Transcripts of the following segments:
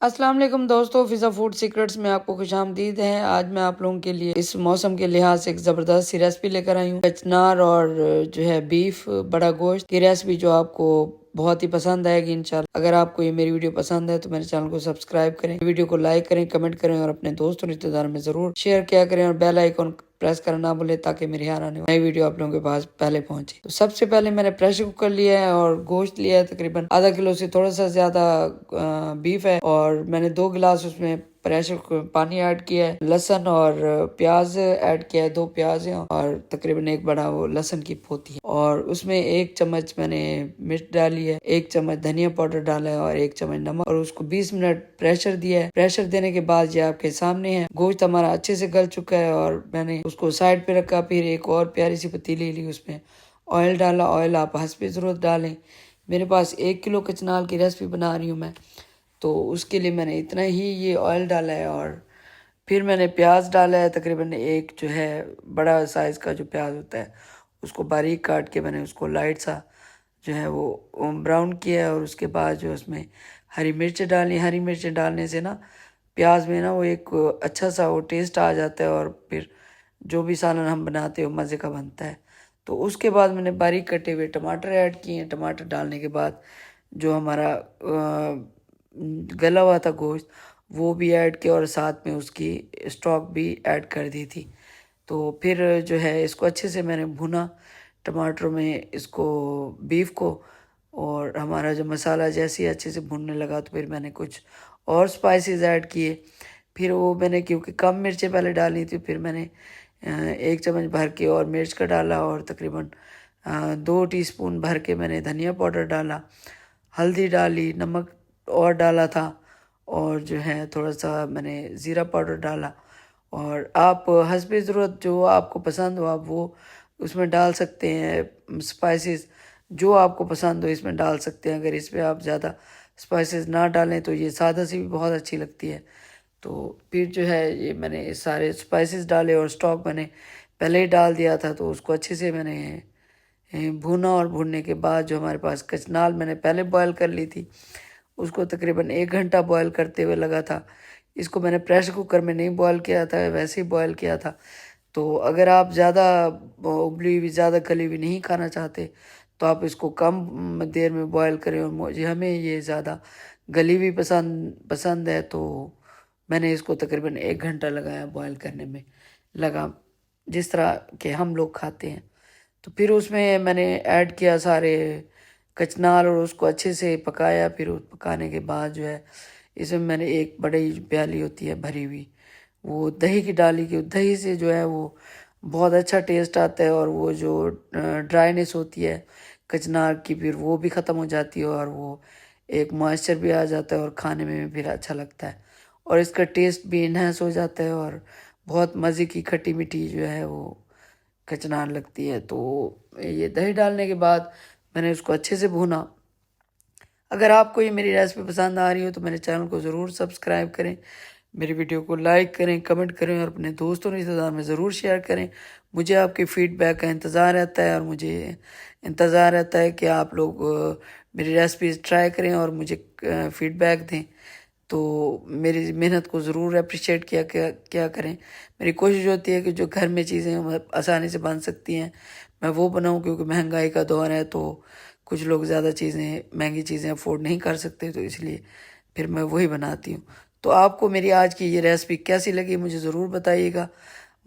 अस्सलाम वालेकुम दोस्तों, फिज़ा फूड सीक्रेट्स में आपको खुशामदीद है। आज मैं आप लोगों के लिए इस मौसम के लिहाज से एक ज़बरदस्त सी रेसिपी लेकर आई हूँ। कचनार और जो है बीफ बड़ा गोश्त की रेसिपी जो आपको बहुत ही पसंद आएगी इंशाल्लाह। अगर आपको ये मेरी वीडियो पसंद है तो मेरे चैनल को सब्सक्राइब करें, वीडियो को लाइक करें, कमेंट करें और अपने दोस्तों रिश्तेदारों में ज़रूर शेयर किया करें और बेल आइकॉन प्रेस करना ना भूलें ताकि मेरी हर आने वाली वीडियो आप लोगों के पास पहले पहुंचे। तो सबसे पहले मैंने प्रेशर कुकर लिया है और गोश्त लिया है, तकरीबन आधा किलो से थोड़ा सा ज्यादा बीफ है और मैंने 2 गिलास उसमें प्रेशर पानी ऐड किया है। लहसुन और प्याज ऐड किया है, 2 प्याज है और तकरीबन एक बड़ा वो लहसुन की पोती है और उसमें 1 चम्मच मैंने मिर्च डाली है, 1 चम्मच धनिया पाउडर डाला है और 1 चम्मच नमक और उसको 20 मिनट प्रेशर दिया है। प्रेशर देने के बाद ये आपके सामने है। गोश्त हमारा अच्छे से गल चुका है और मैंने उसको साइड पे रखा। फिर एक और प्यारी सी पतीली ली, उसमें ऑयल डाला। ऑयल आप हस्बे ज़रूरत डालें। मेरे पास 1 किलो कचनाल की रेसिपी बना रही हूँ मैं, तो उसके लिए मैंने इतना ही ये ऑयल डाला है। और फिर मैंने प्याज डाला है, तकरीबन एक जो है बड़ा साइज़ का जो प्याज होता है उसको बारीक काट के मैंने उसको लाइट सा जो है वो ब्राउन किया है। और उसके बाद जो उसमें हरी मिर्च डाली। हरी मिर्च डालने से ना प्याज में ना वो एक अच्छा सा वो टेस्ट आ जाता है और फिर जो भी सालन हम बनाते हैं वो मज़े का बनता है। तो उसके बाद मैंने बारीक कटे हुए टमाटर ऐड किए हैं। टमाटर डालने के बाद जो हमारा गला हुआ था गोश्त वो भी ऐड किया और साथ में उसकी स्टॉक भी ऐड कर दी थी। तो फिर जो है इसको अच्छे से मैंने भुना टमाटर में इसको बीफ को। और हमारा जो मसाला जैसे ही अच्छे से भुनने लगा तो फिर मैंने कुछ और स्पाइसेस ऐड किए। फिर वो मैंने क्योंकि कम मिर्चें पहले डालनी थी, फिर मैंने 1 चम्मच भर के और मिर्च का डाला और तकरीबन 2 टीस्पून भर के मैंने धनिया पाउडर डाला, हल्दी डाली, नमक और डाला था और जो है थोड़ा सा मैंने ज़ीरा पाउडर डाला। और आप हस्बे ज़रूरत जो आपको पसंद हो आप वो उसमें डाल सकते हैं। स्पाइसेस जो आपको पसंद हो इसमें डाल सकते हैं। अगर इसमें आप ज़्यादा स्पाइसेस ना डालें तो ये सादा सी भी बहुत अच्छी लगती है। तो फिर जो है ये मैंने सारे स्पाइसेस डाले और स्टॉक मैंने पहले ही डाल दिया था, तो उसको अच्छे से मैंने भुना। और भुनने के बाद जो हमारे पास कचनाल मैंने पहले बॉयल कर ली थी उसको तकरीबन 1 घंटा बॉयल करते हुए लगा था। इसको मैंने प्रेशर कुकर में नहीं बॉयल किया था, वैसे ही बॉयल किया था। तो अगर आप ज़्यादा उबली हुई ज़्यादा गली हुई नहीं खाना चाहते तो आप इसको कम देर में बॉयल करें। और मुझे हमें ये ज़्यादा गली हुई पसंद है, तो मैंने इसको तकरीबन 1 घंटा लगाया बॉयल करने में लगा, जिस तरह के हम लोग खाते हैं। तो फिर उसमें मैंने ऐड किया सारे कचनाल और उसको अच्छे से पकाया। फिर पकाने के बाद जो है इसमें मैंने एक बड़ी प्याली होती है भरी हुई वो दही की डाली, कि दही से जो है वो बहुत अच्छा टेस्ट आता है और वो जो ड्राइनेस होती है कचनार की फिर वो भी ख़त्म हो जाती है और वो एक मॉइस्चर भी आ जाता है और खाने में भी फिर अच्छा लगता है और इसका टेस्ट भी इन्हेंस हो जाता है और बहुत मज़े की खट्टी मीठी जो है वो कचनार लगती है। तो ये दही डालने के बाद मैंने उसको अच्छे से भूना। अगर आपको ये मेरी रेसिपी पसंद आ रही हो तो मेरे चैनल को ज़रूर सब्सक्राइब करें, मेरी वीडियो को लाइक करें, कमेंट करें और अपने दोस्तों रिश्तेदार में ज़रूर शेयर करें। मुझे आपके फीडबैक का इंतज़ार रहता है और मुझे इंतज़ार रहता है कि आप लोग मेरी रेसिपीज़ ट्राई करें और मुझे फीडबैक दें। तो मेरी मेहनत को ज़रूर अप्रिशिएट क्या करें। मेरी कोशिश होती है कि जो घर में चीज़ें आसानी से बन सकती हैं मैं वो बनाऊं, क्योंकि महंगाई का दौर है तो कुछ लोग ज़्यादा चीज़ें महंगी चीज़ें अफोर्ड नहीं कर सकते, तो इसलिए फिर मैं वही बनाती हूँ। तो आपको मेरी आज की ये रेसिपी कैसी लगी मुझे ज़रूर बताइएगा,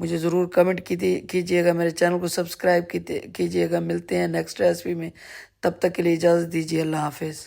मुझे ज़रूर कमेंट कीजिएगा, मेरे चैनल को सब्सक्राइब कीजिएगा। मिलते हैं नेक्स्ट रेसिपी में, तब तक के लिए इजाज़त दीजिए। अल्लाह हाफिज़।